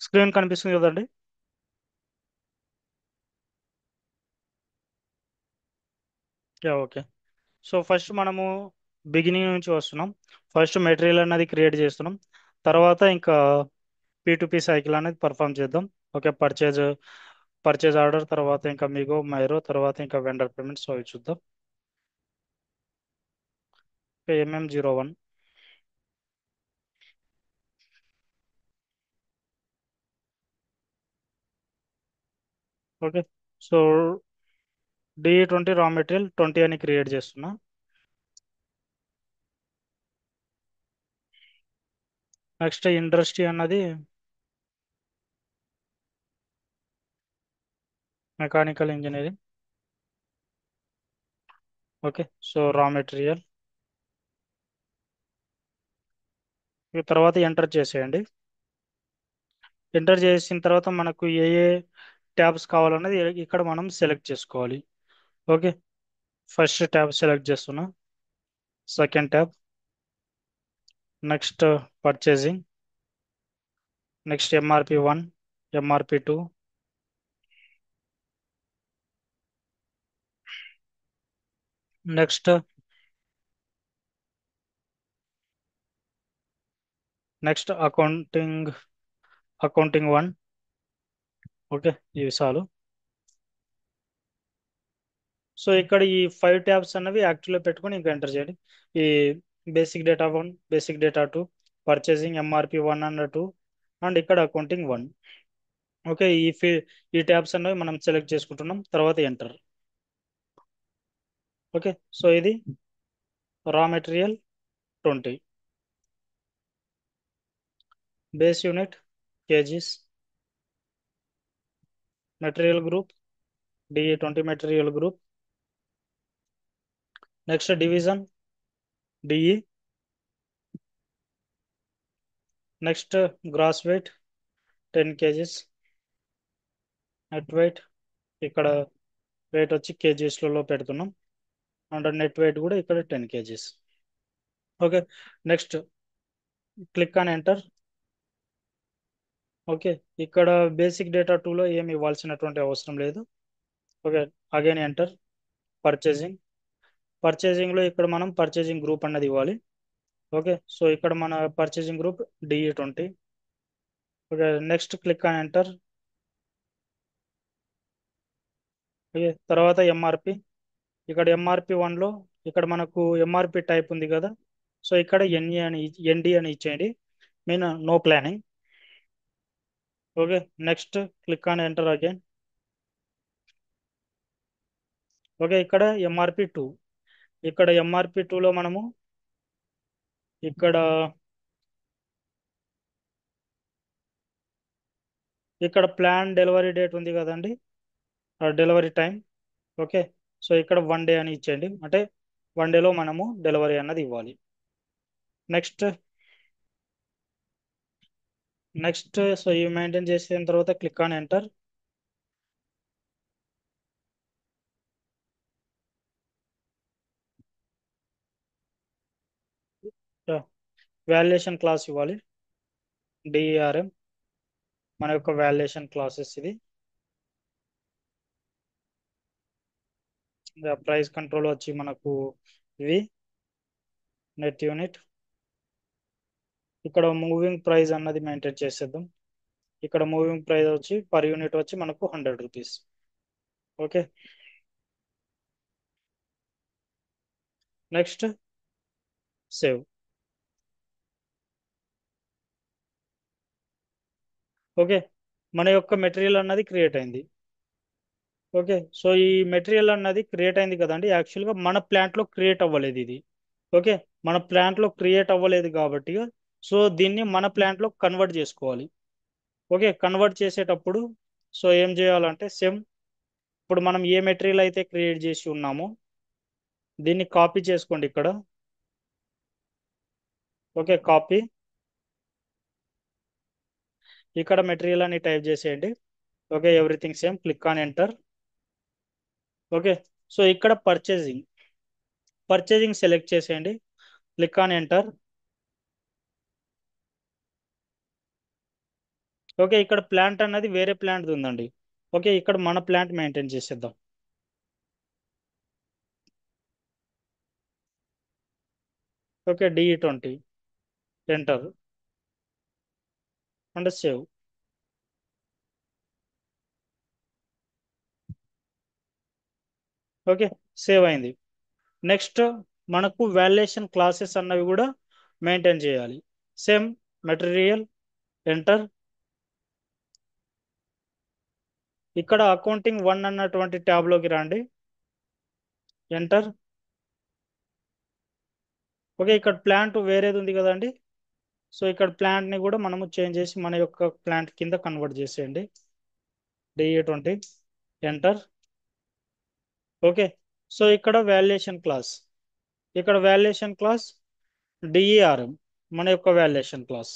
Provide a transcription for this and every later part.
Screen కనిపిస్తుంది కదండి. Yeah, okay. So first మనము బిగినింగ్ నుంచి వస్తున్నాం. ఫస్ట్ మెటీరియల్ అనేది క్రియేట్ చేస్తున్నాం. తర్వాత ఇంకా P2P సైకిల్ అనేది పర్ఫామ్ చేద్దాం. ఓకే, పర్చేజ్ ఆర్డర్, తర్వాత ఇంకా మిగో మైరో, తర్వాత ఇంకా వెండర్ పేమెంట్స్, అవి చూద్దాం. MM01. ఓకే. సో D20 రా మెటీరియల్ 20 అని క్రియేట్ చేస్తున్నా. నెక్స్ట్ ఇండస్ట్రీ అన్నది mechanical engineering. Okay. So raw material తర్వాత ఎంటర్ చేసేయండి. ఎంటర్ చేసిన తర్వాత మనకు ఏ ఏ ట్యాబ్స్ కావాలన్నది ఇక్కడ మనం సెలెక్ట్ చేసుకోవాలి. ఓకే. ఫస్ట్ ట్యాబ్ సెలెక్ట్ చేస్తున్నా. Second tab. Next purchasing. Next MRP1, MRP2. Next next accounting 1. Okay, ఇవి చాలు. సో ఇక్కడ ఈ 5 ట్యాబ్స్ అన్నవి యాక్టివ్లో పెట్టుకొని ఇంకా ఎంటర్ చేయండి. ఈ basic data 1, basic data 2, purchasing MRP1 and 2, and ఇక్కడ అకౌంటింగ్ 1. ఓకే, ఈ ట్యాబ్స్ అన్నవి మనం సెలెక్ట్ చేసుకుంటున్నాం. తర్వాత ఎంటర్. ఓకే. సో ఇది raw material 20, base unit kgs, material group DE20 material group. Next division DE. Next gross weight 10 kgs. Net weight ఇక్కడ weight వచ్చి కేజీస్లలో పెడుతున్నాం. అండ్ నెట్ వెయిట్ కూడా ఇక్కడ 10 kgs. Okay. Next click on enter. Okay. ఇక్కడ basic data 2లో ఏమి ఇవ్వాల్సినటువంటి అవసరం లేదు. ఓకే. Again enter. పర్చేసింగ్. పర్చేసింగ్లో ఇక్కడ మనం పర్చేసింగ్ గ్రూప్ అన్నది ఇవ్వాలి. ఓకే. సో ఇక్కడ మన purchasing group DE20. Okay. Next click on enter. Okay. తర్వాత MRP. ఇక్కడ MRP1లో ఇక్కడ మనకు MRP టైప్ ఉంది కదా. సో ఇక్కడ ND అని ఇచ్చేయండి. Mean no planning. Okay. Next click on enter again. Okay. ఇక్కడ MRP2. ఇక్కడ MRP2లో మనము ఇక్కడ ఇక్కడ ప్లాన్ డెలివరీ డేట్ ఉంది కదండి, డెలివరీ టైం. ఓకే. సో ఇక్కడ 1 డే అని ఇచ్చేయండి, అంటే 1 డేలో మనము డెలివరీ అన్నది ఇవ్వాలి. నెక్స్ట్ నెక్స్ట్ సో ఇవి మెయింటైన్ చేసిన తర్వాత click on enter. Valuation class ఇవ్వాలి. DERM మన యొక్క వాల్యుయేషన్ క్లాసెస్ ఇది. ప్రైస్ కంట్రోల్ వచ్చి మనకు ఇవి నెట్ యూనిట్. ఇక్కడ మూవింగ్ ప్రైస్ అన్నది మెయింటైన్ చేసేద్దాం. ఇక్కడ మూవింగ్ ప్రైస్ వచ్చి పర్ యూనిట్ వచ్చి మనకు 100 rupees. Okay. Next save. Okay. మన యొక్క మెటీరియల్ అన్నది క్రియేట్ అయింది. ఓకే. సో ఈ మెటీరియల్ అన్నది క్రియేట్ అయింది కదండి, యాక్చువల్గా మన ప్లాంట్లో క్రియేట్ అవ్వలేదు ఇది. ఓకే. మన ప్లాంట్లో క్రియేట్ అవ్వలేదు కాబట్టి సో దీన్ని మన ప్లాంట్లో కన్వర్ట్ చేసుకోవాలి. ఓకే. కన్వర్ట్ చేసేటప్పుడు సో ఏం చేయాలంటే సేమ్ ఇప్పుడు మనం ఏ మెటీరియల్ అయితే క్రియేట్ చేసి ఉన్నామో దీన్ని కాపీ చేసుకోండి ఇక్కడ. ఓకే. కాపీ. ఇక్కడ మెటీరియల్ అని టైప్ చేసేయండి. Okay. Everything same. Click on enter. Okay. So ఇక్కడ పర్చేసింగ్ సెలెక్ట్ చేసేయండి. Click on enter. ఓకే, ఇక్కడ ప్లాంట్ అన్నది వేరే ప్లాంట్ ఉందండి. ఓకే, ఇక్కడ మన ప్లాంట్ మెయింటైన్ చేసేద్దాం. Okay, DE20, enter and save. Okay, save అయింది. నెక్స్ట్ మనకు వాల్యుయేషన్ క్లాసెస్ అన్నవి కూడా మెయింటైన్ చేయాలి. Same material, enter. ఇక్కడ అకౌంటింగ్ 1 అన్నటువంటి ట్యాబ్లోకి రండి, ఎంటర్. ఓకే, ఇక్కడ ప్లాంట్ వేరేది ఉంది కదండి. సో ఇక్కడ ప్లాంట్ని కూడా మనము చేంజ్ చేసి మన యొక్క ప్లాంట్ కింద కన్వర్ట్ చేసేయండి. DE20, enter. ఓకే, సో ఇక్కడ వాల్యుయేషన్ క్లాస్, ఇక్కడ వాల్యుయేషన్ క్లాస్ DERM, మన యొక్క valuation class.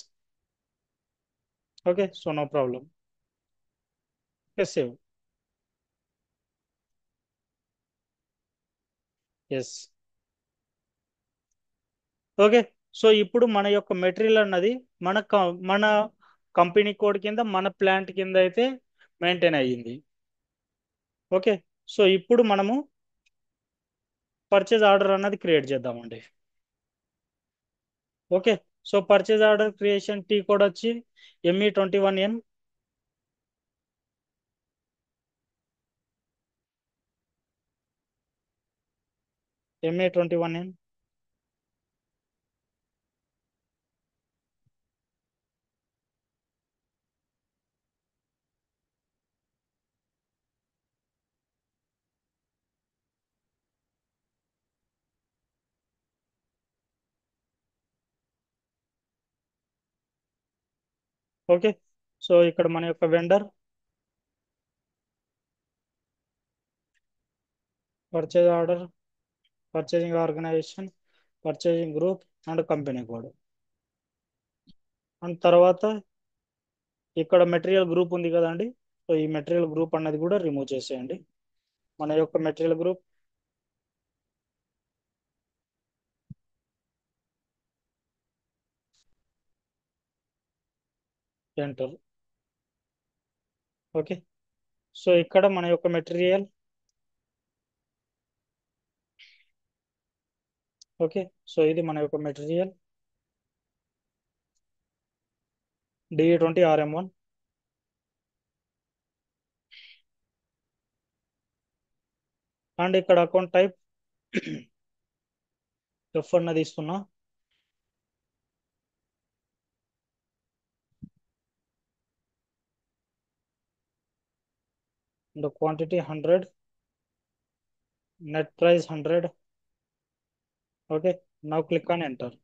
Okay, so no problem. Okay, save. Yes. Okay, so ఇప్పుడు మన యొక్క మెటీరియల్ అన్నది మన కంపెనీ కోడ్ కింద మన ప్లాంట్ కింద అయితే మెయింటైన్ అయ్యింది. ఓకే, సో ఇప్పుడు మనము పర్చేజ్ ఆర్డర్ అన్నది క్రియేట్ చేద్దామండి. Okay, so purchase order creation T code వచ్చి ME21N. ME21N. ఓకే, సో ఇక్కడ మన యొక్క vendor, purchase order, purchasing organisation, purchasing group and company code. And తర్వాత ఇక్కడ మెటీరియల్ గ్రూప్ ఉంది కదండి. సో ఈ మెటీరియల్ గ్రూప్ అన్నది కూడా రిమూవ్ చేసేయండి. మన యొక్క material group, enter. Okay, so ఇక్కడ మన యొక్క మెటీరియల్. ఓకే, సో ఇది మన యొక్క మెటీరియల్ DE20RM1. అండ్ ఇక్కడ అకౌంట్ టైప్ F అన్నది ఇస్తున్నా. And quantity 100, net price 100. Okay, now click on enter.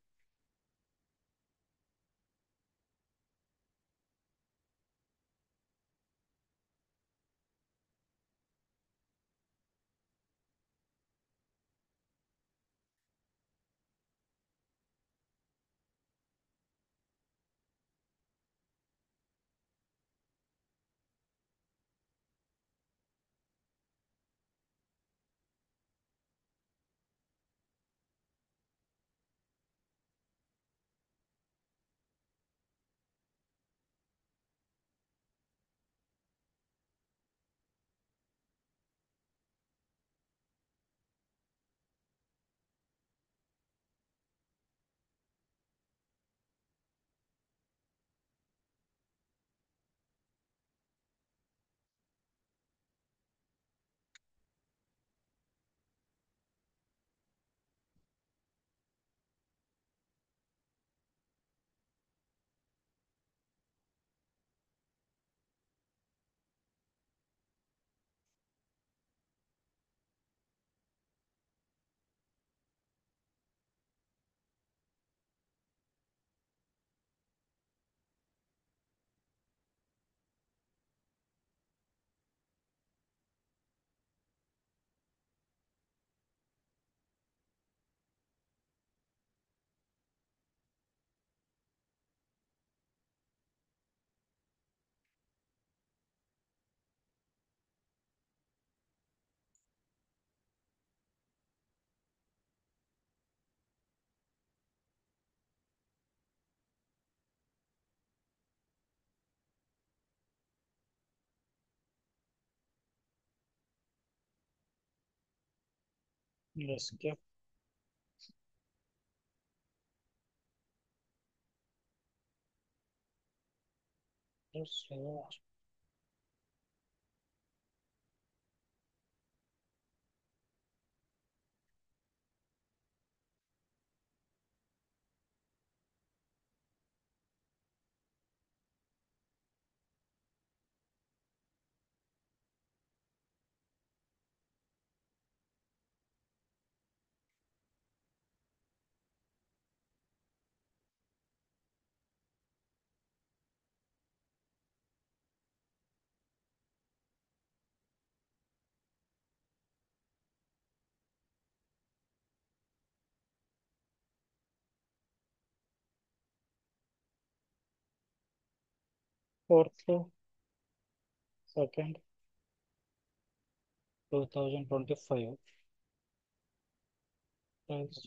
escape. Fourth floor, second, 2025. Yes.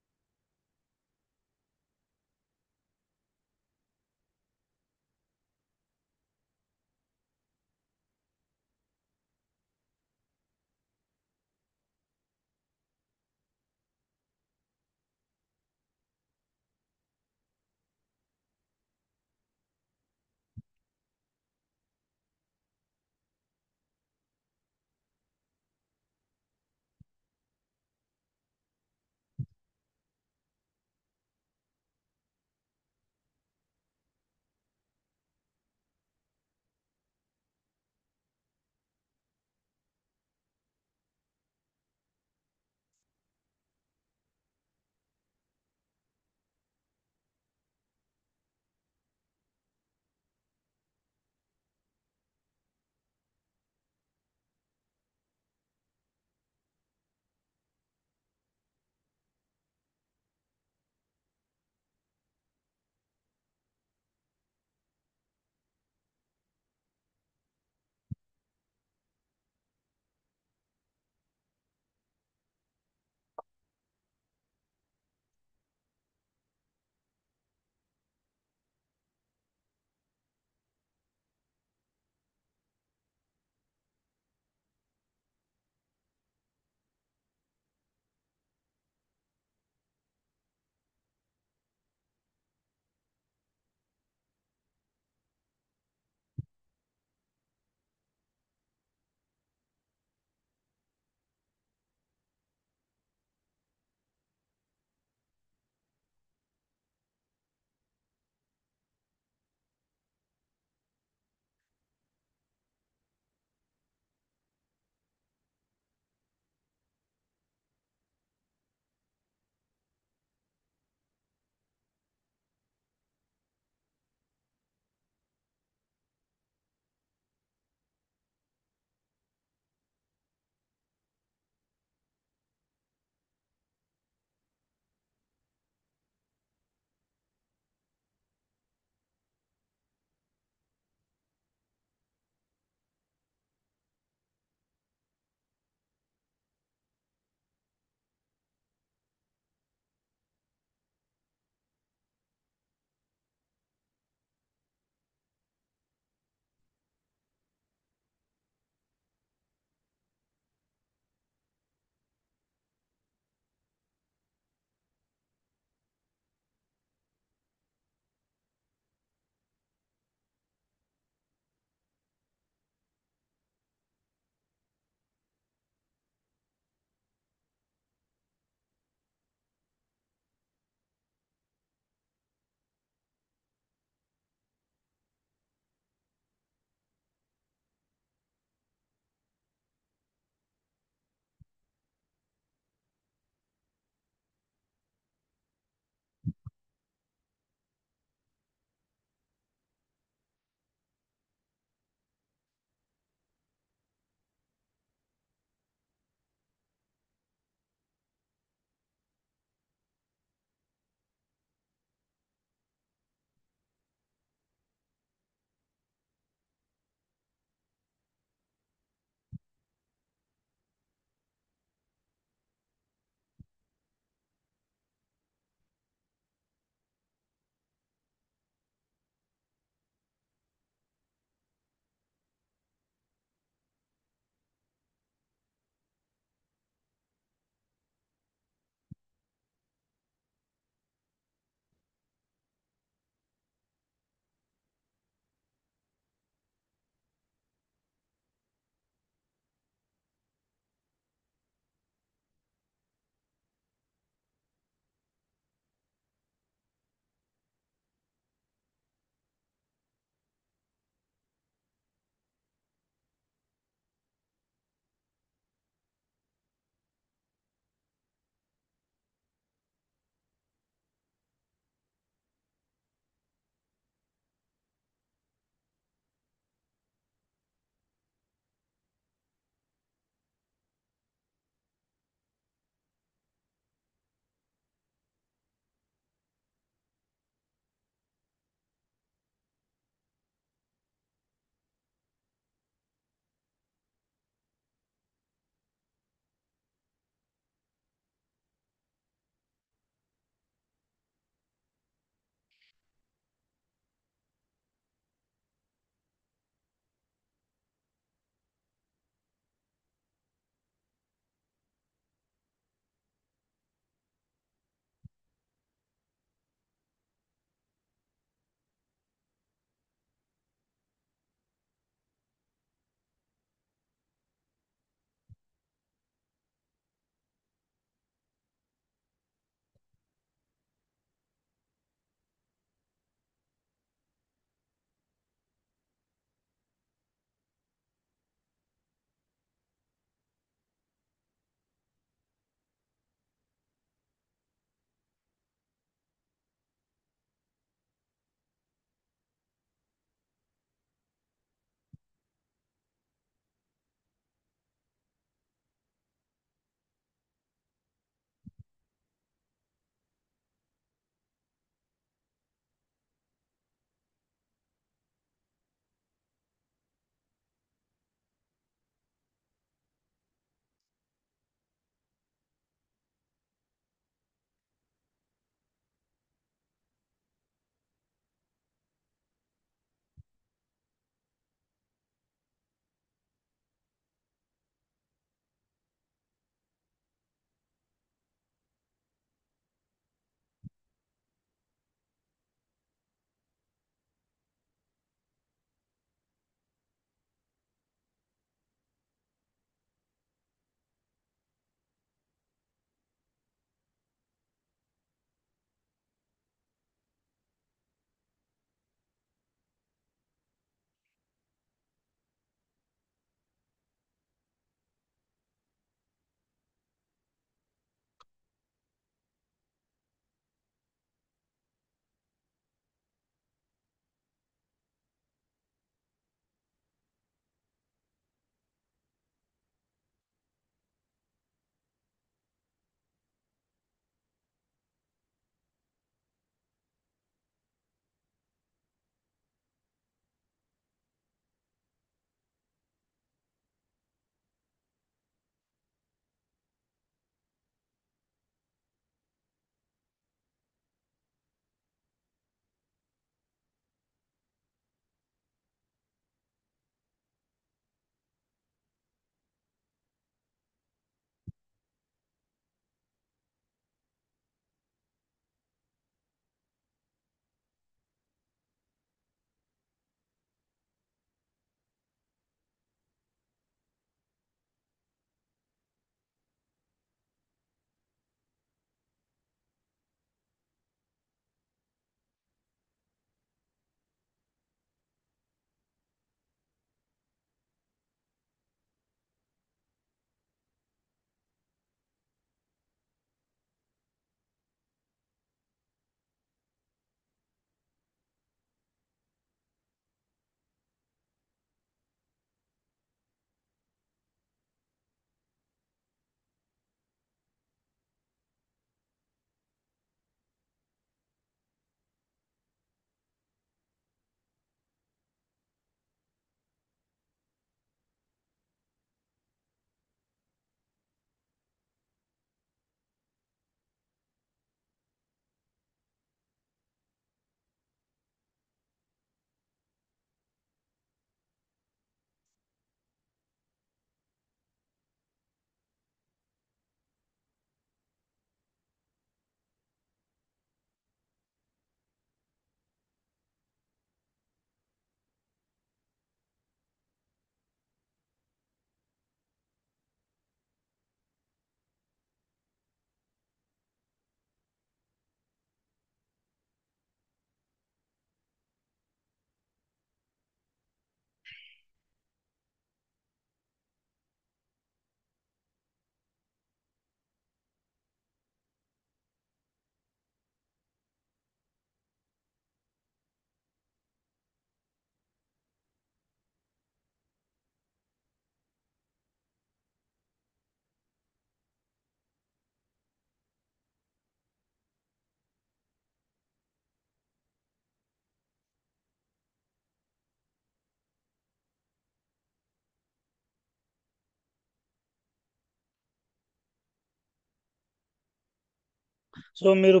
So మీరు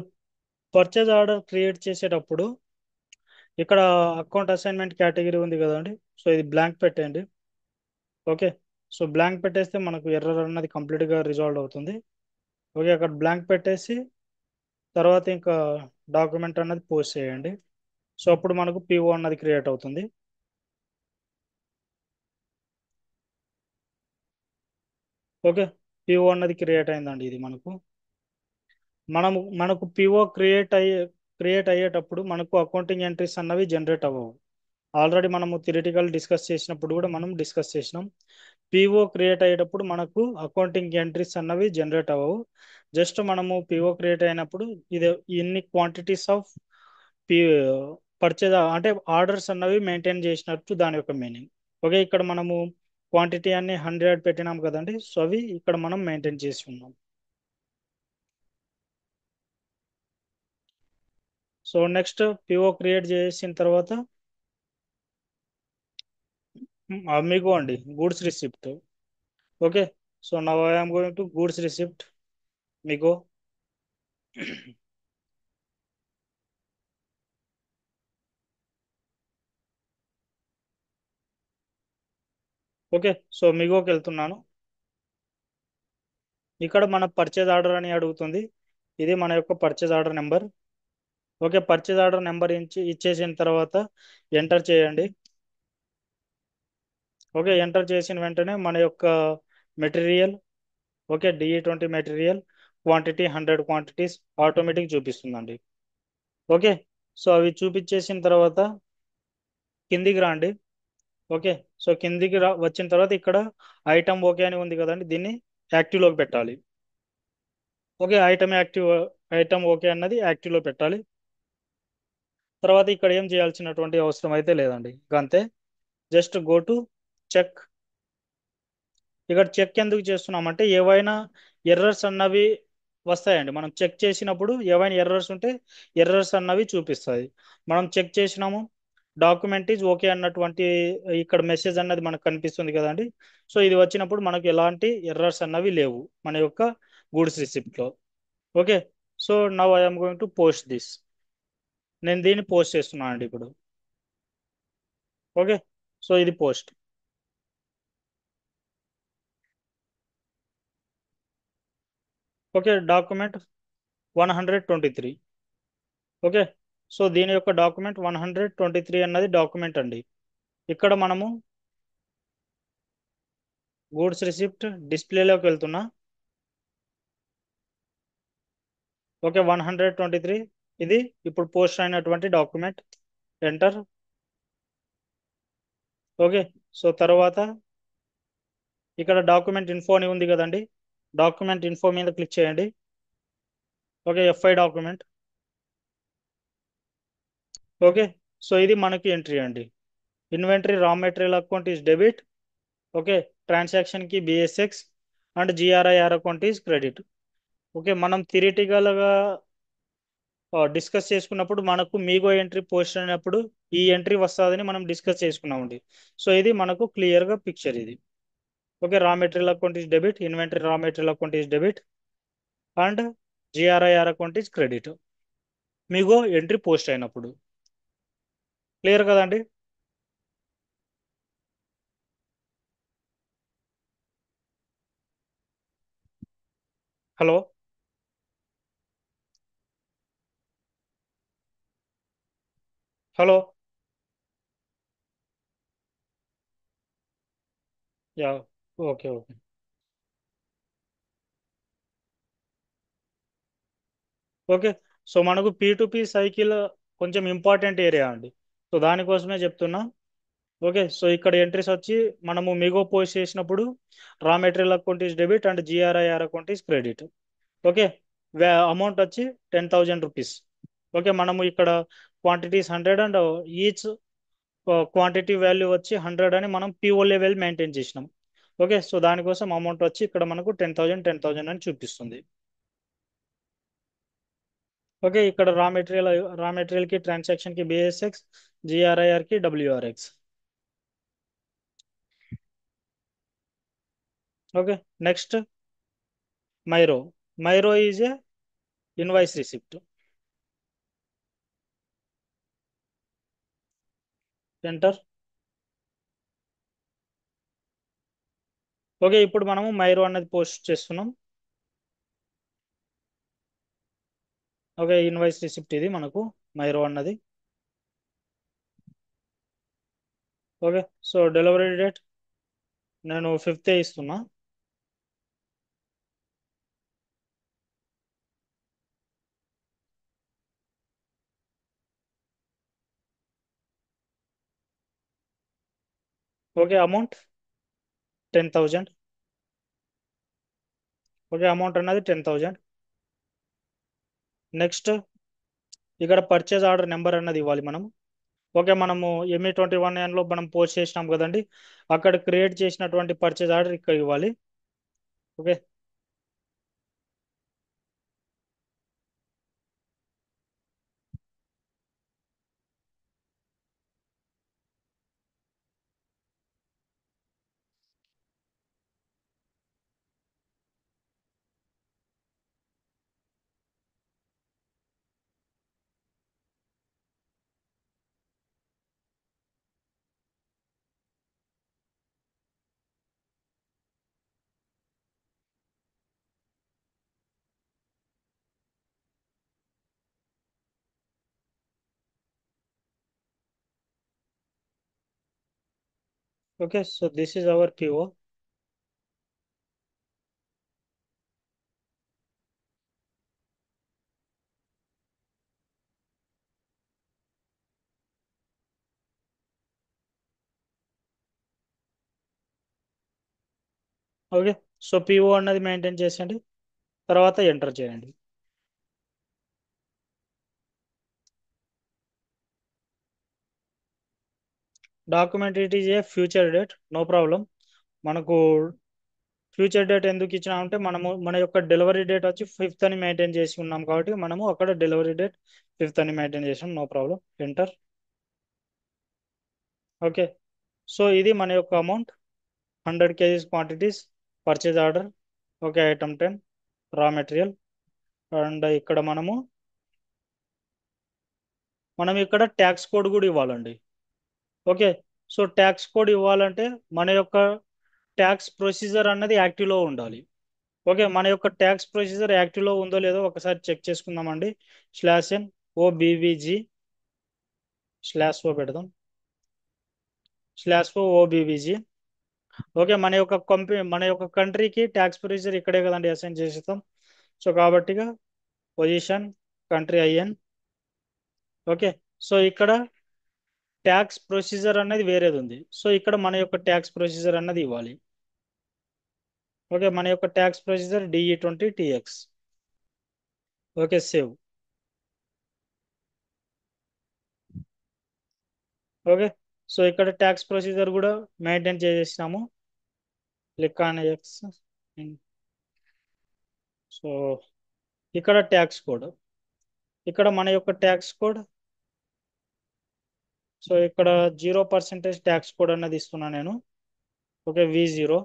పర్చేజ్ ఆర్డర్ క్రియేట్ చేసేటప్పుడు ఇక్కడ అకౌంట్ అసైన్మెంట్ కేటగిరీ ఉంది కదండి. సో ఇది బ్లాంక్ పెట్టండి. ఓకే. సో బ్లాంక్ పెట్టేస్తే మనకు ఎర్రర్ అన్నది కంప్లీట్గా రిజాల్వ్ అవుతుంది. ఓకే, అక్కడ బ్లాంక్ పెట్టేసి తర్వాత ఇంకా డాక్యుమెంట్ అన్నది పోస్ట్ చేయండి. సో అప్పుడు మనకు పిఓ అన్నది క్రియేట్ అవుతుంది. ఓకే, పిఓ అన్నది క్రియేట్ అయిందండి. ఇది మనకు పిఓ క్రియేట్ అయ్యేటప్పుడు మనకు అకౌంటింగ్ ఎంట్రీస్ అన్నవి జనరేట్ అవ్వవు. ఆల్రెడీ మనము థియరిటికల్ డిస్కస్ చేసినప్పుడు కూడా మనం డిస్కస్ చేసినాం. పిఓ క్రియేట్ అయ్యేటప్పుడు మనకు అకౌంటింగ్ ఎంట్రీస్ అన్నవి జనరేట్ అవ్వవు. జస్ట్ మనము పిఓ క్రియేట్ అయినప్పుడు ఇది ఇన్ని క్వాంటిటీస్ ఆఫ్ పి పర్చేజ్ అంటే ఆర్డర్స్ అన్నవి మెయింటైన్ చేసినట్టు దాని యొక్క మీనింగ్. ఓకే, ఇక్కడ మనము క్వాంటిటీ అన్ని 100 పెట్టినాం కదండి. సో అవి ఇక్కడ మనం మెయింటైన్ చేసి ఉన్నాం. సో నెక్స్ట్ పిఓ క్రియేట్ చేసిన తర్వాత మీకు అండి goods receipt. Okay, so now I'm going to goods receipt మీకు. ఓకే, సో మీగోకి వెళ్తున్నాను. ఇక్కడ మన పర్చేజ్ ఆర్డర్ అని అడుగుతుంది. ఇది మన యొక్క purchase order number. Okay, purchase order number ఇచ్చేసిన తర్వాత ఎంటర్ చేయండి. ఓకే, ఎంటర్ చేసిన వెంటనే మన యొక్క material, okay, DE20 material quantity 100 quantities automatic చూపిస్తుందండి. ఓకే, సో అవి చూపించేసిన తర్వాత కిందికి రండి. ఓకే, సో కిందికి వచ్చిన తర్వాత ఇక్కడ ఐటమ్ ఓకే అని ఉంది కదండి, దీన్ని యాక్టివ్లోకి పెట్టాలి. ఓకే, ఐటమ్ ఓకే అన్నది యాక్టివ్లో పెట్టాలి. తర్వాత ఇక్కడ ఏం చేయాల్సినటువంటి అవసరం అయితే లేదండి, ఇంకా అంతే. Just go to check. ఇక్కడ చెక్ ఎందుకు చేస్తున్నామంటే ఏవైనా ఎర్రర్స్ అన్నవి వస్తాయండి. మనం చెక్ చేసినప్పుడు ఏవైనా ఎర్రర్స్ ఉంటే ఎర్రర్స్ అన్నవి చూపిస్తుంది. మనం చెక్ చేసినాము, డాక్యుమెంట్ ఈజ్ ఓకే అన్నటువంటి ఇక్కడ మెసేజ్ అన్నది మనకు కనిపిస్తుంది కదండి. సో ఇది వచ్చినప్పుడు మనకు ఎలాంటి ఎర్రర్స్ అన్నవి లేవు మన యొక్క గూడ్స్ రిసిప్ట్లో. Okay, so now I'm going to post this. నేను దీన్ని పోస్ట్ చేస్తున్నాను అండి ఇప్పుడు. ఓకే, సో ఇది post. Okay, document 123. Okay, so దీని యొక్క డాక్యుమెంట్ 123 అన్నది డాక్యుమెంట్ అండి. ఇక్కడ మనము గూడ్స్ రిసిప్ట్ డిస్ప్లేలోకి వెళ్తున్నా. ఓకే, 123 ఇది ఇప్పుడు పోస్ట్ అయినటువంటి డాక్యుమెంట్. ఎంటర్. ఓకే, సో తర్వాత ఇక్కడ డాక్యుమెంట్ ఇన్ఫో అని ఉంది కదండి, డాక్యుమెంట్ ఇన్ఫో మీద క్లిక్ చేయండి. Okay, FI document. Okay, so ఇది మనకి ఎంట్రీ అండి. Inventory raw material account is debit. Okay, transaction కి BSX and GRIR account is credit. Okay, మనం థియరిటికల్గా డిస్కస్ చేసుకున్నప్పుడు మనకు మీగో ఎంట్రీ పోస్ట్ అయినప్పుడు ఈ ఎంట్రీ వస్తుందని మనం డిస్కస్ చేసుకున్నామండి. సో ఇది మనకు క్లియర్గా పిక్చర్ ఇది. Okay, raw material account is debit, inventory raw material account is debit and GRIR account is credit MIGO entry post అయినప్పుడు. క్లియర్ కదండి. Hello. Hello. Yeah. Okay, okay. Okay, so మనకు P2P cycle కొంచెం important area అండి. So దానికోసమే చెప్తున్నా. Okay, so ఇక్కడ entries వచ్చి మనము మిగో పోస్ట్ చేసినప్పుడు raw material account is debit and GRIR account is credit. Okay, amount వచ్చి 10,000 రూపీస్. ఓకే, మనము ఇక్కడ quantities 100 and each quantity value వచ్చి 100 అని మనం PO లెవెల్ మెయింటైన్ చేసినాం. ఓకే, సో దానికోసం అమౌంట్ వచ్చి ఇక్కడ మనకు 10,000 అని చూపిస్తుంది. ఓకే, ఇక్కడ రా మెటీరియల్ కి ట్రాన్సాక్షన్ కి BSX, GRIR కి WRX. Okay, next మైరో. మైరో is a invoice receipt. Enter. Okay, ఇప్పుడు మనము మైరో అన్నది పోస్ట్ చేస్తున్నాం. ఓకే, ఇన్వాయిస్ రిసిప్ట్ ఇది మనకు మైరో అన్నది. ఓకే, సో డెలివరీ డేట్ నేను 5th ఇస్తున్నా. Okay, amount 10,000. ఓకే, అమౌంట్ అన్నది 10,000. నెక్స్ట్, ఇక్కడ పర్చేజ్ ఆర్డర్ నెంబర్ అన్నది ఇవ్వాలి మనం. ఓకే, మనము ME21N లో మనం పోస్ట్ చేసినాం కదండి, అక్కడ క్రియేట్ చేసినటువంటి పర్చేజ్ ఆర్డర్ ఇక్కడ ఇవ్వాలి. Okay. Okay, so this is our PO. Okay, so PO అన్నది మెయింటైన్ చేసేయండి, తర్వాత ఎంటర్ చేయండి. Document it is a future date, no problem. మనకు ఫ్యూచర్ డేట్ ఎందుకు ఇచ్చినామంటే మనము మన యొక్క డెలివరీ డేట్ వచ్చి 5th అని మెయింటైన్ చేసి ఉన్నాం కాబట్టి మనము అక్కడ డెలివరీ డేట్ 5th అని మెయింటైన్ చేసాం, no problem. Enter. Okay, so ఇది మన యొక్క amount, 100 kgs quantities, purchase order. Okay, item 10, raw material. And ఇక్కడ మనం ఇక్కడ ట్యాక్స్ కోడ్ కూడా ఇవ్వాలండి. ఓకే, సో ట్యాక్స్ కోడ్ ఇవ్వాలంటే మన యొక్క ట్యాక్స్ ప్రొసీజర్ అన్నది యాక్టివ్లో ఉండాలి. ఓకే, మన యొక్క ట్యాక్స్ ప్రొసీజర్ యాక్టివ్లో ఉందో లేదో ఒకసారి చెక్ చేసుకుందామండి. /N/OBBG /O పెడదాం. /OBBG. ఓకే, మన యొక్క కంట్రీకి ట్యాక్స్ ప్రొసీజర్ ఇక్కడే కదండి అసైన్ చేసేస్తాం. సో కాబట్టిగా position country IN. Okay, so ఇక్కడ ట్యాక్స్ ప్రొసీజర్ అనేది వేరేది ఉంది, సో ఇక్కడ మన యొక్క ట్యాక్స్ ప్రొసీజర్ అన్నది ఇవ్వాలి. ఓకే, మన యొక్క tax procedure DE20TX. Okay, save. Okay, so ఇక్కడ ట్యాక్స్ ప్రొసీజర్ కూడా మెయింటైన్ చేసేసినాము. Click on X. సో ఇక్కడ ట్యాక్స్ కోడ్, ఇక్కడ మన యొక్క ట్యాక్స్ కోడ్. సో ఇక్కడ 0% ట్యాక్స్ కోడ్ అన్నది ఇస్తున్నా నేను. Okay, V0.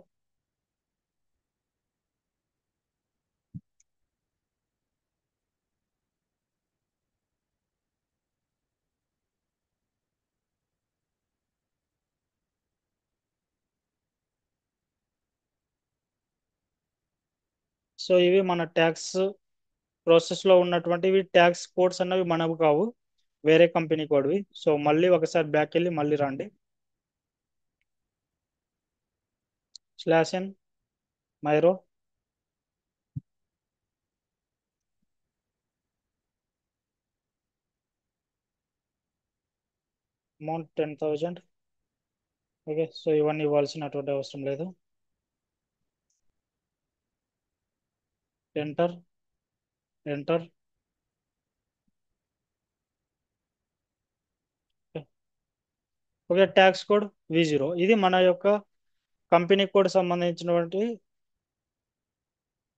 సో ఇవి మన ట్యాక్స్ ప్రాసెస్లో ఉన్నటువంటివి ట్యాక్స్ కోడ్స్ అన్నవి మనవి కావు, వేరే కంపెనీ కోడ్వి. సో మళ్ళీ ఒకసారి బ్యాక్ వెళ్ళి మళ్ళీ రండి. /N మైరో. అమౌంట్ 10,000. ఓకే, సో ఇవన్నీ ఇవ్వాల్సినటువంటి అవసరం లేదు. Enter. Enter. Okay, tax code V0, ఇది మన యొక్క కంపెనీ కోడ్ సంబంధించినటువంటి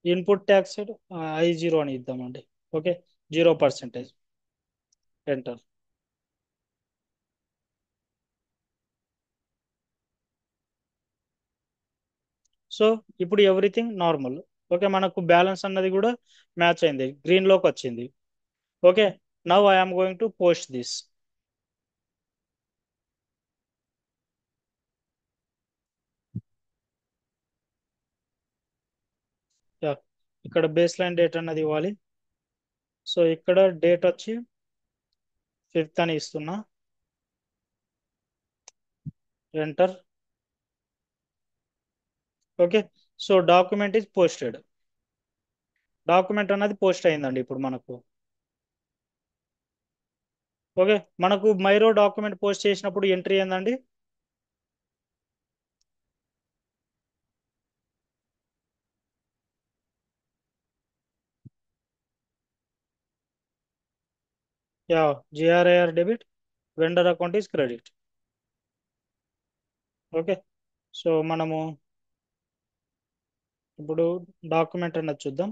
ఇన్పుట్ ట్యాక్స్ I0 అని ఇద్దామండి. ఓకే, 0%. ఎంటర్. సో ఇప్పుడు ఎవ్రీథింగ్ నార్మల్. ఓకే, మనకు బ్యాలెన్స్ అన్నది కూడా మ్యాచ్ అయింది, గ్రీన్ లోకి వచ్చింది. Okay, now I'm going to post this. ఇక్కడ బేస్ లైన్ డేట్ అన్నది ఇవ్వాలి. సో ఇక్కడ డేట్ వచ్చి 5th అని ఇస్తున్నా. Enter. Okay, so document is posted. Document అన్నది పోస్ట్ అయిందండి ఇప్పుడు మనకు. ఓకే, మనకు మైరో డాక్యుమెంట్ పోస్ట్ చేసినప్పుడు ఎంట్రీ ఏందండి? Yeah, GRIR debit, vendor account is credit. Okay, so మనము ఇప్పుడు డాక్యుమెంట్ అన్నది చూద్దాం.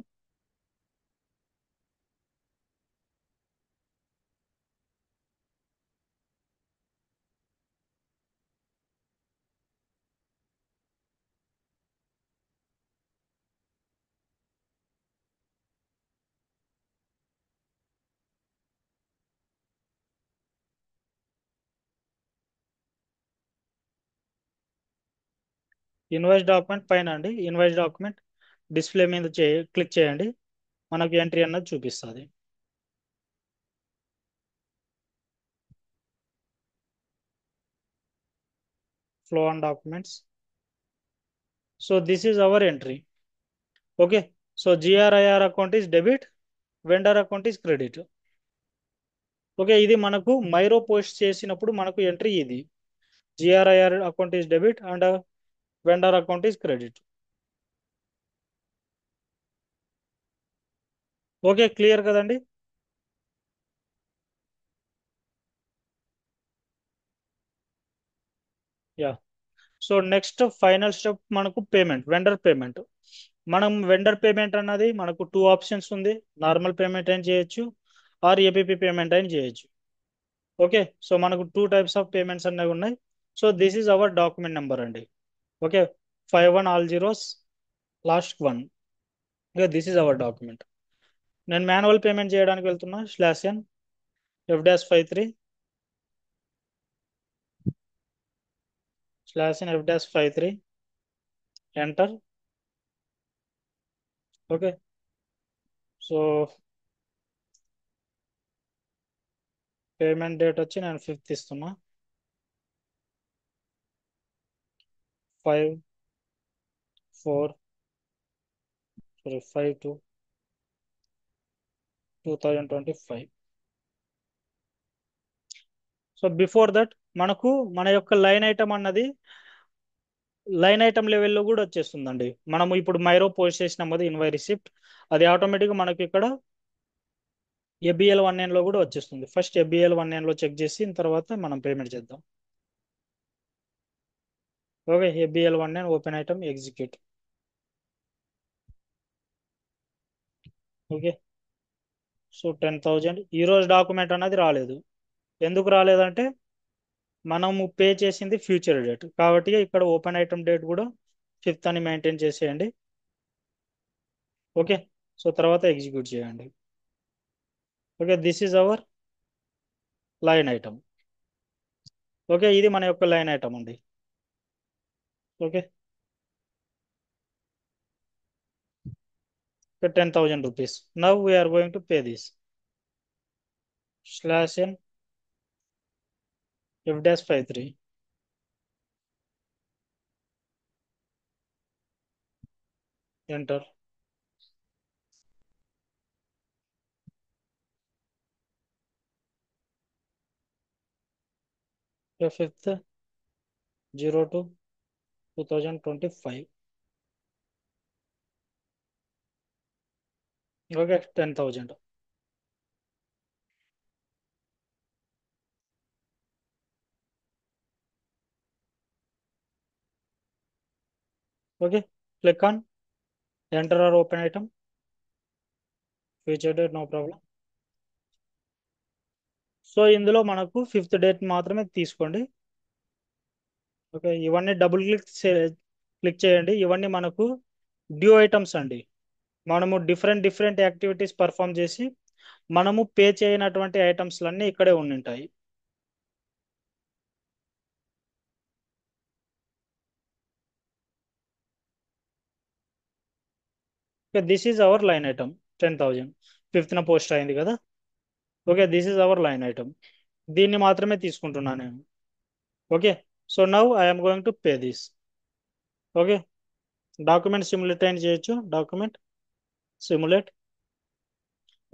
ఇన్వాయిస్ డాక్యుమెంట్ పైన అండి, ఇన్వాయిస్ డాక్యుమెంట్ డిస్ప్లే మీద క్లిక్ చేయండి, మనకు ఎంట్రీ అన్నది చూపిస్తుంది. Flow on documents. So this is hour entry. Okay, so GRIR account is debit, vendor account is credit. Okay, ఇది మనకు మైరో పోస్ట్ చేసినప్పుడు మనకు ఎంట్రీ ఇది. GRIR account is debit and vendor account is credit. Okay, clear కదండి? Yeah, so next final step మనకు payment, vendor payment. మనం vendor payment అన్నది మనకు టూ ఆప్షన్స్ ఉంది. నార్మల్ పేమెంట్ అయినా చేయొచ్చు, ఆర్ ఏపీపీ పేమెంట్ అయినా చేయొచ్చు. ఓకే, సో మనకు టూ టైప్స్ ఆఫ్ పేమెంట్స్ అనేవి ఉన్నాయి. So this is our document number అండి. Okay, 51 all zeros last 1. ఇక దిస్ ఈజ్ అవర్ డాక్యుమెంట్. నేను మాన్యువల్ పేమెంట్ చేయడానికి వెళ్తున్నా. /n f-53 /n f-53 enter. Okay, so payment date వచ్చి నేను 5th ఇస్తున్నా. 5/4 సారీ 5/2/2025. సో బిఫోర్ దట్ మనకు మన యొక్క లైన్ ఐటమ్ అన్నది లైన్ ఐటమ్ లెవెల్లో కూడా వచ్చేస్తుందండి. మనము ఇప్పుడు మైరో పోస్ట్ చేసినాం కదా ఇన్వైస్ రిసిప్ట్, అది ఆటోమేటిక్గా మనకి ఇక్కడ ABL1N లో కూడా వచ్చేస్తుంది. ఫస్ట్ ABL1N లో చెక్ చేసి తర్వాత మనం పేమెంట్ చేద్దాం. Okay, ABL1N open item execute. Okay, so 10,000 ఈరోజు డాక్యుమెంట్ అనేది రాలేదు. ఎందుకు రాలేదంటే మనము పే చేసింది ఫ్యూచర్ డేట్ కాబట్టి ఇక్కడ ఓపెన్ ఐటమ్ డేట్ కూడా 5th అని మెయింటైన్ చేసేయండి. ఓకే, సో తర్వాత ఎగ్జిక్యూట్ చేయండి. Okay, this is our line item. Okay, ఇది మన యొక్క లైన్ ఐటమ్ అండి. Okay, 10,000 rupees. Now we are going to pay this. /n f-53 enter. F5th 02/2025. Okay, 10,000. Okay, click on enter or open item. Future date, no problem. So ఇందులో మనకు 5th date మాత్రమే తీసుకోండి. Okay, ఇవన్నీ double click చేయండి. ఇవన్నీ మనకు due items అండి. మనము డిఫరెంట్ డిఫరెంట్ యాక్టివిటీస్ పర్ఫామ్ చేసి మనము పే చేయనటువంటి ఐటమ్స్లన్నీ ఇక్కడే ఉండింటాయి. Okay, this is our line item 10,000 ఫిఫ్త్న పోస్ట్ అయింది కదా. Okay, this is our line item. దీన్ని మాత్రమే తీసుకుంటున్నాను నేను. Okay, so now I'm going to pay this. Okay, document simulate అయిన చేయొచ్చు. Document simulate.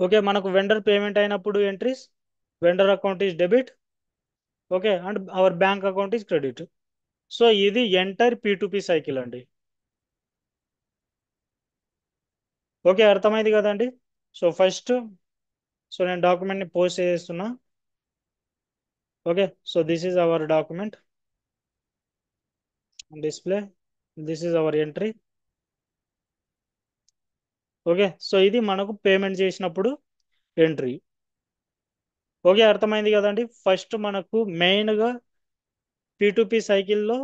ఓకే, మనకు వెండర్ పేమెంట్ అయినప్పుడు entries, vendor account is debit. Okay, and our bank account is credit. So ఇది entire P2P cycle అండి. Okay, అర్థమైంది కదండి. So first, so నేను డాక్యుమెంట్ని post చేస్తున్నా. Okay, so this is our document display, this is hour entry. Okay, so ఇది మనకు payment చేసినప్పుడు entry. Okay, అర్థమైంది కదండి. ఫస్ట్ మనకు మెయిన్గా P2P సైకిల్లో,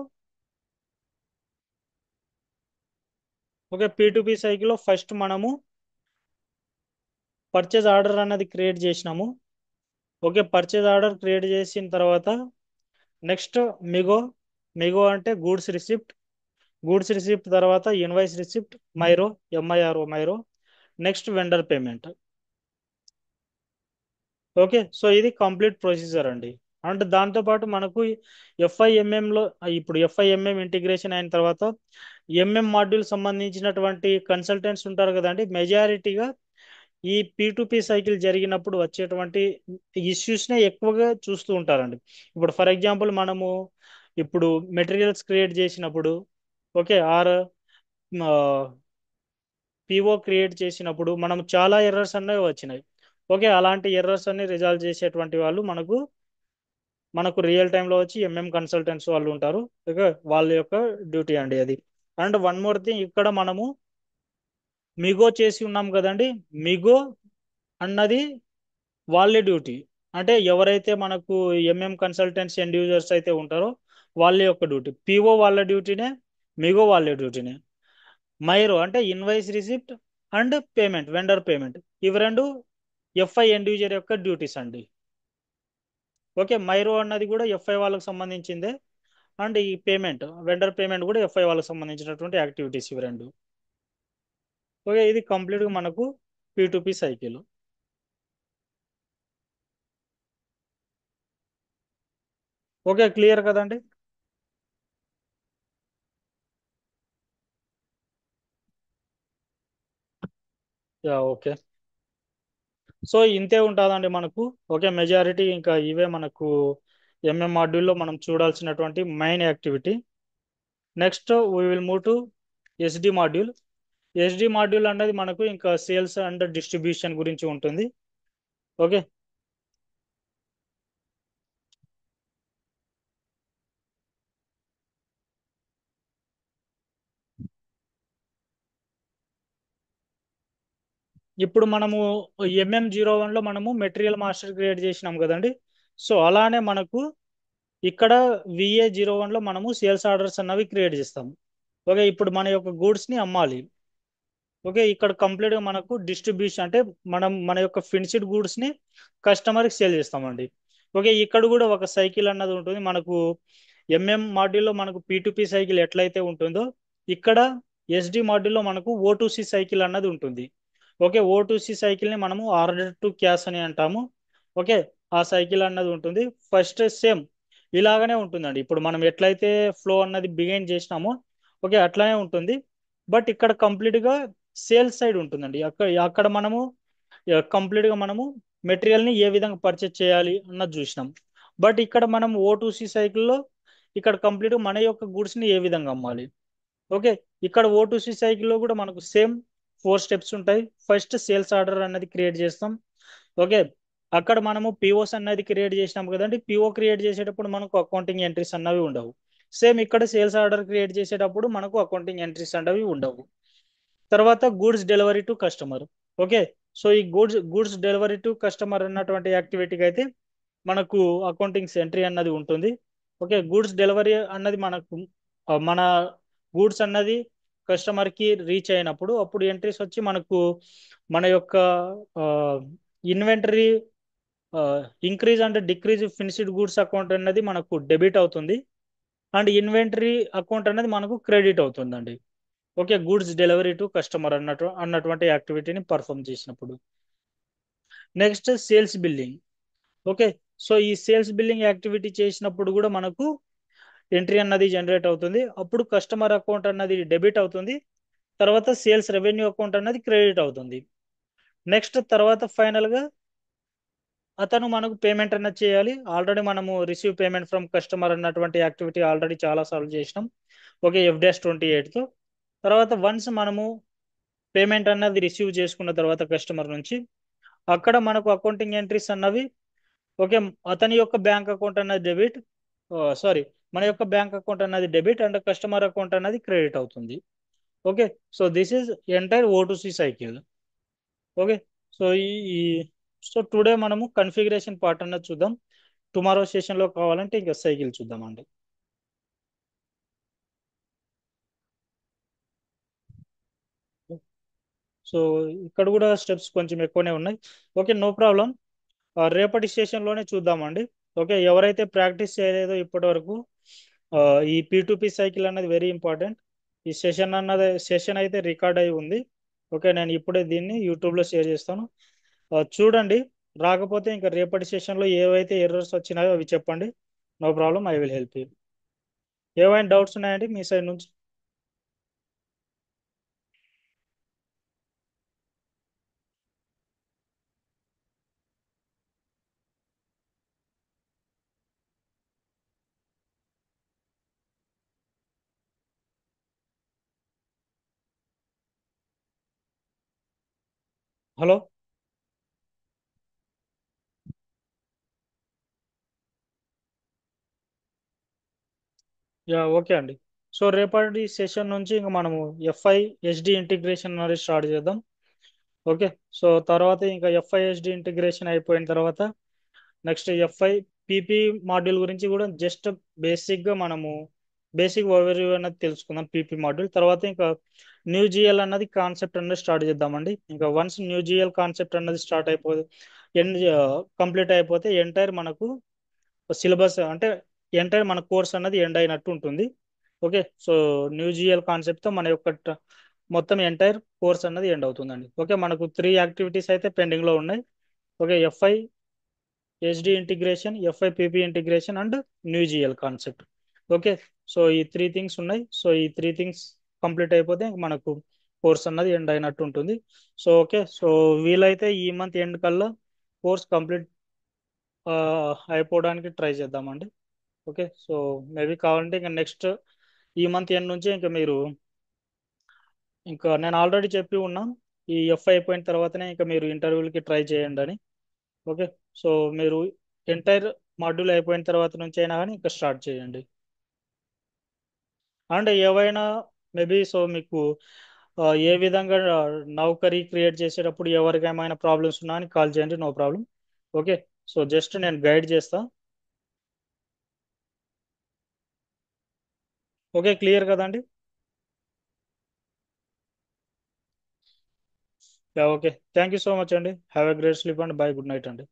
ఓకే, P2P సైకిల్లో ఫస్ట్ మనము పర్చేజ్ ఆర్డర్ అన్నది క్రియేట్ చేసినాము. ఓకే, పర్చేజ్ ఆర్డర్ క్రియేట్ చేసిన తర్వాత నెక్స్ట్ మిగో. మిగో అంటే గూడ్స్ రిసిప్ట్. గూడ్స్ రిసిప్ట్ తర్వాత invoice receipt, MIRO, MIRO MIRO. Next vendor payment. Okay, so ఇది కంప్లీట్ ప్రొసీజర్ అండి. అండ్ దాంతోపాటు మనకు ఎఫ్ఐఎంఎంలో, ఇప్పుడు ఎఫ్ఐఎంఎం ఇంటిగ్రేషన్ అయిన తర్వాత ఎంఎం మాడ్యూల్ సంబంధించినటువంటి కన్సల్టెంట్స్ ఉంటారు కదండి. మెజారిటీగా ఈ P2P సైకిల్ జరిగినప్పుడు వచ్చేటువంటి ఇష్యూస్నే ఎక్కువగా చూస్తూ ఉంటారండి. ఇప్పుడు ఫర్ ఎగ్జాంపుల్ మనము ఇప్పుడు మెటీరియల్స్ క్రియేట్ చేసినప్పుడు, ఓకే, ఆర్ పిఓ క్రియేట్ చేసినప్పుడు మనం చాలా ఎర్రర్స్ అనేవి వచ్చినాయి. ఓకే, అలాంటి ఎర్రర్స్ అన్ని రిజాల్వ్ చేసేటువంటి వాళ్ళు మనకు మనకు రియల్ టైంలో వచ్చి ఎంఎం కన్సల్టెంట్స్ వాళ్ళు ఉంటారు. ఓకే, వాళ్ళ యొక్క డ్యూటీ అండి అది. అండ్ వన్ మోర్ థింగ్, ఇక్కడ మనము మిగో చేసి ఉన్నాం కదండి. మిగో అన్నది వాళ్ళే డ్యూటీ. అంటే ఎవరైతే మనకు ఎంఎం కన్సల్టెంట్స్ ఎండ్ యూజర్స్ అయితే ఉంటారో వాళ్ళ యొక్క డ్యూటీ. పిఓ వాళ్ళ డ్యూటీనే, మిగో వాళ్ళ డ్యూటీనే. మైరో అంటే invoice receipt and payment, vendor payment, ఇవి రెండు ఎఫ్ఐ ఎండ్ యూజర్ యొక్క డ్యూటీస్ అండి. ఓకే, మైరో అన్నది కూడా ఎఫ్ఐ వాళ్ళకి సంబంధించిందే. అండ్ ఈ పేమెంట్, వెండర్ పేమెంట్ కూడా ఎఫ్ఐ వాళ్ళకి సంబంధించినటువంటి యాక్టివిటీస్ ఇవి రెండు. ఓకే, ఇది కంప్లీట్గా మనకు P2P సైకిల్. ఓకే, క్లియర్ కదండి. Yeah, okay. సో ఇంతే ఉంటుందండి మనకు. ఓకే, మెజారిటీ ఇంకా ఇవే మనకు ఎంఎం మాడ్యూల్లో మనం చూడాల్సినటువంటి main activity. Next we will move to SD module. SD module అనేది మనకు ఇంకా సేల్స్ అండ్ డిస్ట్రిబ్యూషన్ గురించి ఉంటుంది. ఓకే, ఇప్పుడు మనము MM01లో మనము మెటీరియల్ మాస్టర్ క్రియేట్ చేసినాం కదండి. సో అలానే మనకు ఇక్కడ VA01లో మనము సేల్స్ ఆర్డర్స్ అన్నవి క్రియేట్ చేస్తాము. ఓకే, ఇప్పుడు మన యొక్క గూడ్స్ని అమ్మాలి. ఓకే, ఇక్కడ కంప్లీట్గా మనకు డిస్ట్రిబ్యూషన్ అంటే మనం మన యొక్క ఫినిష్డ్ గూడ్స్ని కస్టమర్కి సేల్ చేస్తామండి. ఓకే, ఇక్కడ కూడా ఒక సైకిల్ అన్నది ఉంటుంది మనకు. ఎంఎం మాడ్యూల్లో మనకు P2P సైకిల్ ఎట్లయితే ఉంటుందో ఇక్కడ SD మాడ్యూల్లో మనకు O2C సైకిల్ అన్నది ఉంటుంది. ఓకే, O2C సైకిల్ని మనము ఆర్డర్ టు క్యాష్ అని అంటాము. ఓకే, ఆ సైకిల్ అన్నది ఉంటుంది. ఫస్ట్ సేమ్ ఇలాగనే ఉంటుందండి. ఇప్పుడు మనం ఎట్లయితే ఫ్లో అన్నది బిగైన్ చేసినామో ఓకే అట్లానే ఉంటుంది. బట్ ఇక్కడ కంప్లీట్గా సేల్స్ సైడ్ ఉంటుందండి. అక్కడ అక్కడ మనము కంప్లీట్గా మనము మెటీరియల్ని ఏ విధంగా పర్చేస్ చేయాలి అన్నది చూసినాం. బట్ ఇక్కడ మనం O2C సైకిల్లో ఇక్కడ కంప్లీట్గా మన యొక్క గూడ్స్ని ఏ విధంగా అమ్మాలి. ఓకే, ఇక్కడ O2C సైకిల్లో కూడా మనకు సేమ్ 4 స్టెప్స్ ఉంటాయి. ఫస్ట్ సేల్స్ ఆర్డర్ అన్నది క్రియేట్ చేస్తాం. ఓకే, అక్కడ మనము పిఓస్ అన్నది క్రియేట్ చేసినాం కదండి. పిఓ క్రియేట్ చేసేటప్పుడు మనకు అకౌంటింగ్ ఎంట్రీస్ అన్నవి ఉండవు. సేమ్ ఇక్కడ సేల్స్ ఆర్డర్ క్రియేట్ చేసేటప్పుడు మనకు అకౌంటింగ్ ఎంట్రీస్ అన్నవి ఉండవు. తర్వాత goods delivery to customer. Okay, so ఈ గూడ్స్ డెలివరీ టు కస్టమర్ అన్నటువంటి యాక్టివిటీకి అయితే మనకు అకౌంటింగ్స్ ఎంట్రీ అన్నది ఉంటుంది. ఓకే, గూడ్స్ డెలివరీ అన్నది మనకు మన గూడ్స్ అన్నది కస్టమర్కి రీచ్ అయినప్పుడు అప్పుడు ఎంట్రీస్ వచ్చి మనకు మన యొక్క inventory increase and decrease finished goods account అనేది మనకు డెబిట్ అవుతుంది. అండ్ ఇన్వెంటరీ అకౌంట్ అనేది మనకు క్రెడిట్ అవుతుందండి. Okay, goods delivery to customer అన్నటువంటి యాక్టివిటీని పర్ఫామ్ చేసినప్పుడు. Next sales billing. Okay, so ఈ సేల్స్ బిల్లింగ్ యాక్టివిటీ చేసినప్పుడు కూడా మనకు ఎంట్రీ అన్నది జనరేట్ అవుతుంది. అప్పుడు కస్టమర్ అకౌంట్ అన్నది డెబిట్ అవుతుంది. తర్వాత సేల్స్ రెవెన్యూ అకౌంట్ అన్నది క్రెడిట్ అవుతుంది. నెక్స్ట్ తర్వాత ఫైనల్గా అతను మనకు పేమెంట్ అన్నది చేయాలి. ఆల్రెడీ మనము రిసీవ్ పేమెంట్ ఫ్రమ్ కస్టమర్ అన్నటువంటి యాక్టివిటీ ఆల్రెడీ చాలా సార్లు చేసినాం. ఓకే, F-28తో. తర్వాత వన్స్ మనము పేమెంట్ అన్నది రిసీవ్ చేసుకున్న తర్వాత కస్టమర్ నుంచి అక్కడ మనకు అకౌంటింగ్ ఎంట్రీస్ అన్నవి ఓకే, అతని యొక్క బ్యాంక్ అకౌంట్ అన్నది డెబిట్, సారీ, మన యొక్క బ్యాంక్ అకౌంట్ అన్నది డెబిట్ అండ్ కస్టమర్ అకౌంట్ అన్నది క్రెడిట్ అవుతుంది. Okay, so this is entire O2C cycle. Okay, so ఈ సో టుడే మనము కన్ఫిగరేషన్ పార్ట్ అన్నది చూద్దాం. టుమారో సెషన్లో కావాలంటే ఇంకా సైకిల్ చూద్దామండి. సో ఇక్కడ కూడా స్టెప్స్ కొంచెం ఎక్కువనే ఉన్నాయి. Okay, no problem. రేపటి సెషన్లోనే చూద్దామండి. ఓకే, ఎవరైతే ప్రాక్టీస్ చేయలేదో ఇప్పటి వరకు ఈ P2P సైకిల్ అన్నది వెరీ ఇంపార్టెంట్. ఈ సెషన్ అయితే రికార్డ్ అయి ఉంది. ఓకే, నేను ఇప్పుడే దీన్ని యూట్యూబ్లో షేర్ చేస్తాను. చూడండి. రాకపోతే ఇంకా రేపటి సెషన్లో ఏవైతే ఎర్రర్స్ వచ్చినాయో అవి చెప్పండి. No problem, I will help you. ఏమైనా డౌట్స్ ఉన్నాయండి మీ సైడ్ నుంచి? హలో. యా, ఓకే అండి. సో రేపటి సెషన్ నుంచి ఇంకా మనము FI SD ఇంటిగ్రేషన్ అనేది స్టార్ట్ చేద్దాం. ఓకే, సో తర్వాత ఇంకా FI SD ఇంటిగ్రేషన్ అయిపోయిన తర్వాత నెక్స్ట్ PP మాడ్యూల్ గురించి కూడా జస్ట్ బేసిక్గా మనము బేసిక్ ఓవర్వ్యూ అనేది తెలుసుకుందాం. PP మాడ్యూల్ తర్వాత ఇంకా న్యూ GL అన్నది కాన్సెప్ట్ అన్నది స్టార్ట్ చేద్దామండి. ఇంకా వన్స్ న్యూ GL కాన్సెప్ట్ అన్నది స్టార్ట్ అయిపోతే ఎండ్ కంప్లీట్ అయిపోతే ఎంటైర్ మనకు సిలబస్ అంటే ఎంటైర్ మన కోర్స్ అన్నది ఎండ్ అయినట్టు ఉంటుంది. ఓకే, సో న్యూ GL కాన్సెప్ట్తో మన యొక్క మొత్తం ఎంటైర్ కోర్స్ అన్నది ఎండ్ అవుతుందండి. ఓకే, మనకు 3 యాక్టివిటీస్ అయితే పెండింగ్లో ఉన్నాయి. Okay, FI SD integration, FI PP integration and new GL concept. Okay, so ఈ 3 థింగ్స్ ఉన్నాయి. సో ఈ 3 థింగ్స్ కంప్లీట్ అయిపోతే మనకు కోర్స్ అన్నది ఎండ్ అయినట్టు ఉంటుంది. సో ఓకే, సో వీలైతే ఈ మంత్ ఎండ్ కల్లా కోర్స్ కంప్లీట్ అయిపోవడానికి ట్రై చేద్దామండి. ఓకే, సో మేబీ కావాలంటే ఇంకా నెక్స్ట్ ఈ మంత్ ఎండ్ నుంచి ఇంకా మీరు ఇంకా నేను ఆల్రెడీ చెప్పి ఉన్నా ఈ అయిపోయిన తర్వాతనే ఇంకా మీరు ఇంటర్వ్యూలకి ట్రై చేయండి అని. ఓకే, సో మీరు ఎంటైర్ మాడ్యూల్ అయిపోయిన తర్వాత నుంచి అయినా కానీ ఇంకా స్టార్ట్ చేయండి. అండ్ ఏవైనా మేబీ సో మీకు ఏ విధంగా నౌకరీ క్రియేట్ చేసేటప్పుడు ఎవరికి ఏమైనా ప్రాబ్లమ్స్ ఉన్నా అని కాల్ చేయండి. No problem. Okay, so just నేను గైడ్ చేస్తా. ఓకే, క్లియర్ కదండి? Okay, thank you so much అండి. Have a great sleep and bye, good night అండి.